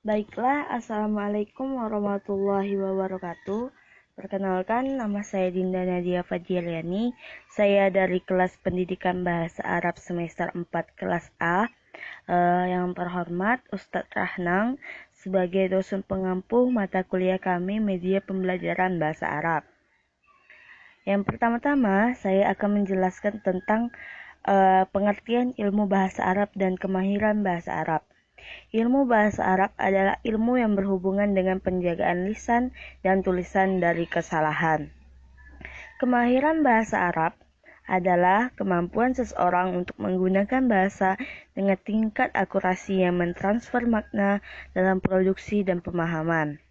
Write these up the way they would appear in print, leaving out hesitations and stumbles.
Baiklah, Assalamualaikum warahmatullahi wabarakatuh. Perkenalkan, nama saya Dinda Nadia Fadjiliani. Saya dari kelas pendidikan bahasa Arab semester 4 kelas A. Yang terhormat Ustadz Rahnang sebagai dosen pengampu mata kuliah kami media pembelajaran bahasa Arab. Yang pertama-tama, saya akan menjelaskan tentang pengertian ilmu bahasa Arab dan kemahiran bahasa Arab. Ilmu bahasa Arab adalah ilmu yang berhubungan dengan penjagaan lisan dan tulisan dari kesalahan. Kemahiran bahasa Arab adalah kemampuan seseorang untuk menggunakan bahasa dengan tingkat akurasi yang mentransfer makna dalam produksi dan pemahaman.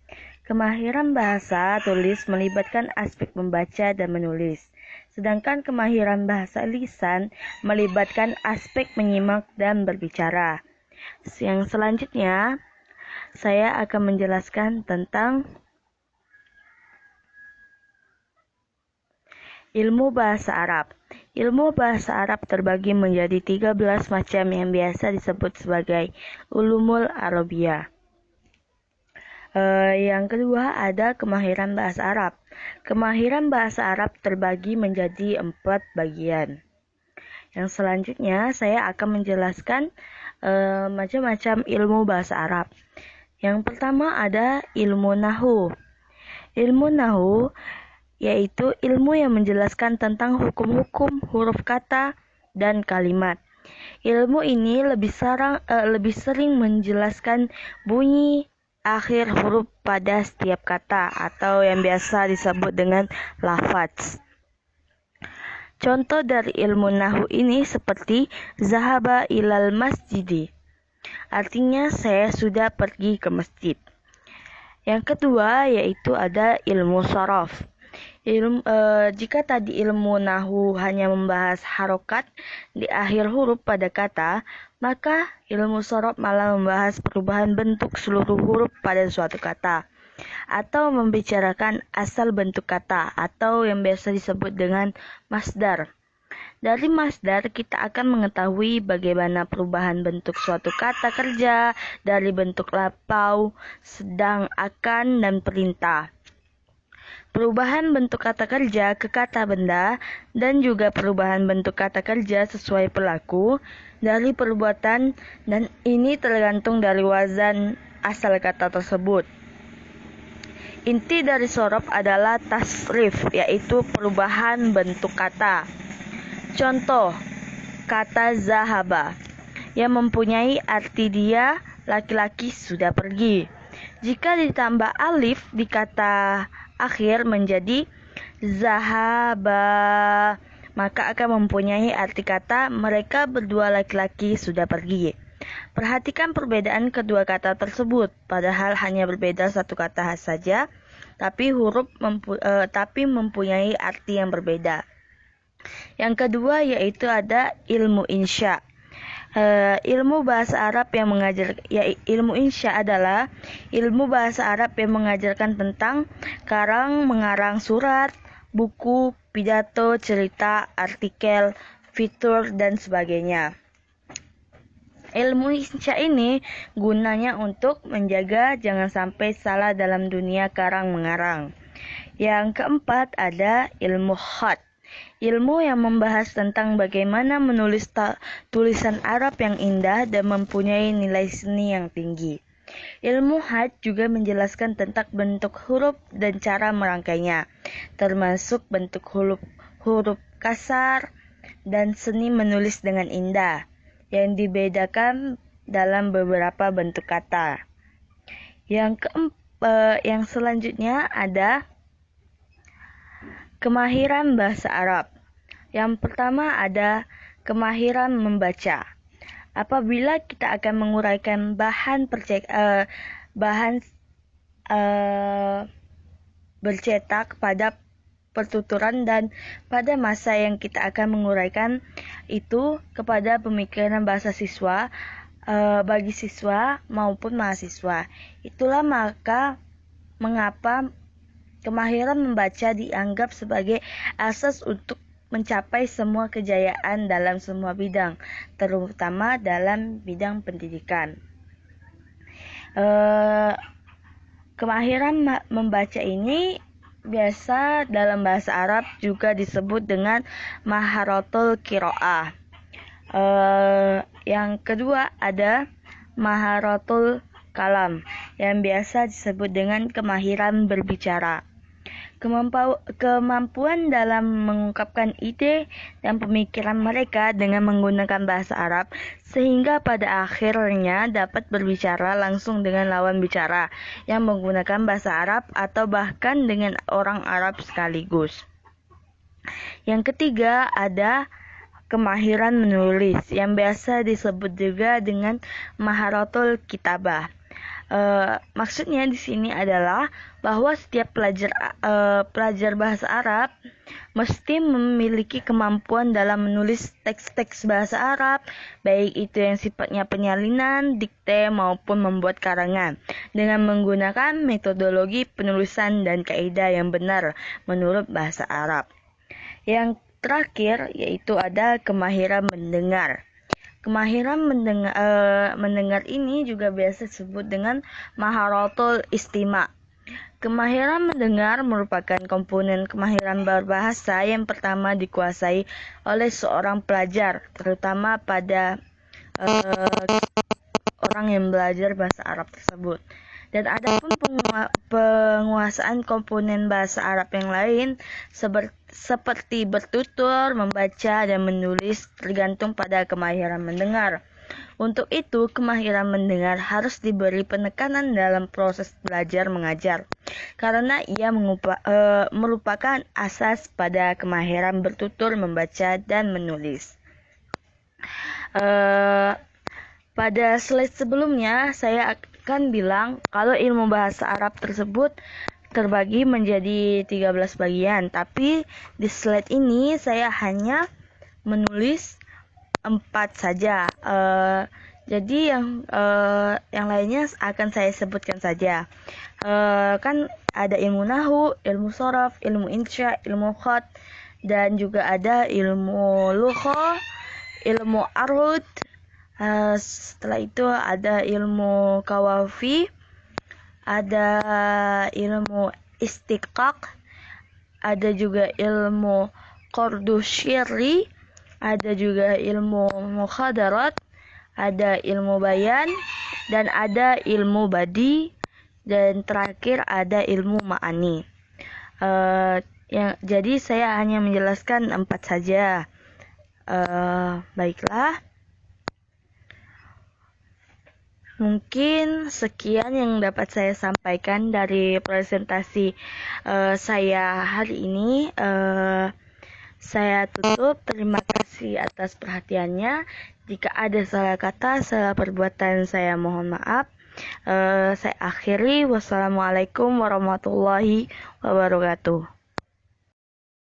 Kemahiran bahasa tulis melibatkan aspek membaca dan menulis, sedangkan kemahiran bahasa lisan melibatkan aspek menyimak dan berbicara. Yang selanjutnya, saya akan menjelaskan tentang ilmu bahasa Arab. Ilmu bahasa Arab terbagi menjadi 13 macam yang biasa disebut sebagai ulumul Arabiyah. Yang kedua ada kemahiran bahasa Arab. Kemahiran bahasa Arab terbagi menjadi 4 bagian. Yang selanjutnya saya akan menjelaskan macam-macam ilmu bahasa Arab. Yang pertama ada ilmu nahu. Ilmu nahu yaitu ilmu yang menjelaskan tentang hukum-hukum huruf kata dan kalimat. Ilmu ini lebih sering menjelaskan bunyi akhir huruf pada setiap kata atau yang biasa disebut dengan lafaz. Contoh dari ilmu nahu ini seperti zahaba ilal masjidi. Artinya saya sudah pergi ke masjid. Yang kedua yaitu ada ilmu shorof. Jika tadi ilmu nahu hanya membahas harokat di akhir huruf pada kata, maka ilmu shorof malah membahas perubahan bentuk seluruh huruf pada suatu kata, atau membicarakan asal bentuk kata atau yang biasa disebut dengan masdar. Dari masdar kita akan mengetahui bagaimana perubahan bentuk suatu kata kerja dari bentuk lapau, sedang, akan, dan perintah. Perubahan bentuk kata kerja ke kata benda dan juga perubahan bentuk kata kerja sesuai pelaku dari perbuatan, dan ini tergantung dari wazan asal kata tersebut. Inti dari shorof adalah tasrif, yaitu perubahan bentuk kata. Contoh, kata zahaba yang mempunyai arti dia laki-laki sudah pergi. Jika ditambah alif di kata akhir menjadi zahaba, maka akan mempunyai arti kata mereka berdua laki-laki sudah pergi. Perhatikan perbedaan kedua kata tersebut, padahal hanya berbeda satu kata saja, tapi mempunyai arti yang berbeda. Yang kedua yaitu ada ilmu insya. Ilmu bahasa Arab yang ilmu insya adalah ilmu bahasa Arab yang mengajarkan tentang mengarang surat, buku, pidato, cerita, artikel, fitur, dan sebagainya. Ilmu insya ini gunanya untuk menjaga jangan sampai salah dalam dunia karang mengarang. Yang keempat ada ilmu khat. Ilmu yang membahas tentang bagaimana menulis tulisan Arab yang indah dan mempunyai nilai seni yang tinggi. Ilmu khat juga menjelaskan tentang bentuk huruf dan cara merangkainya, termasuk bentuk huruf kasar dan seni menulis dengan indah yang dibedakan dalam beberapa bentuk kata. Yang selanjutnya ada kemahiran bahasa Arab. Yang pertama ada kemahiran membaca. Apabila kita akan menguraikan bahan bercetak pada pertuturan dan pada masa yang kita akan menguraikan itu kepada pemikiran bahasa siswa bagi siswa maupun mahasiswa. Itulah mengapa kemahiran membaca dianggap sebagai asas untuk mencapai semua kejayaan dalam semua bidang, terutama dalam bidang pendidikan. Kemahiran membaca ini biasa dalam bahasa Arab juga disebut dengan maharatul qiraah. Yang kedua ada maharatul kalam yang biasa disebut dengan kemahiran berbicara. Kemampuan dalam mengungkapkan ide dan pemikiran mereka dengan menggunakan bahasa Arab sehingga pada akhirnya dapat berbicara langsung dengan lawan bicara yang menggunakan bahasa Arab atau bahkan dengan orang Arab sekaligus. Yang ketiga ada kemahiran menulis yang biasa disebut juga dengan maharatul kitabah. Maksudnya di sini adalah bahwa setiap pelajar bahasa Arab mesti memiliki kemampuan dalam menulis teks-teks bahasa Arab, baik itu yang sifatnya penyalinan, dikte maupun membuat karangan, dengan menggunakan metodologi penulisan dan kaidah yang benar menurut bahasa Arab. Yang terakhir yaitu ada kemahiran mendengar. Kemahiran mendengar ini juga biasa disebut dengan maharatul istima. Kemahiran mendengar merupakan komponen kemahiran berbahasa yang pertama dikuasai oleh seorang pelajar, terutama pada orang yang belajar bahasa Arab tersebut. Dan adapun penguasaan komponen bahasa Arab yang lain seperti bertutur, membaca, dan menulis tergantung pada kemahiran mendengar. Untuk itu, kemahiran mendengar harus diberi penekanan dalam proses belajar mengajar, karena ia merupakan asas pada kemahiran bertutur, membaca, dan menulis. Pada slide sebelumnya, saya akan bilang kalau ilmu bahasa Arab tersebut terbagi menjadi 13 bagian, tapi di slide ini saya hanya menulis 4 saja. Jadi yang lainnya akan saya sebutkan saja. Kan ada ilmu nahu, ilmu sharaf, ilmu insya, ilmu khat, dan juga ada ilmu lughah, ilmu arud. Setelah itu ada ilmu kawafi, ada ilmu istiqaq, ada juga ilmu qardusyiri, ada juga ilmu mukhadarat, ada ilmu bayan, dan ada ilmu badi, dan terakhir ada ilmu ma'ani. Jadi saya hanya menjelaskan 4 saja. Baiklah. Mungkin sekian yang dapat saya sampaikan dari presentasi saya hari ini. Saya tutup. Terima kasih atas perhatiannya. Jika ada salah kata, salah perbuatan, saya mohon maaf. Saya akhiri. Wassalamualaikum warahmatullahi wabarakatuh.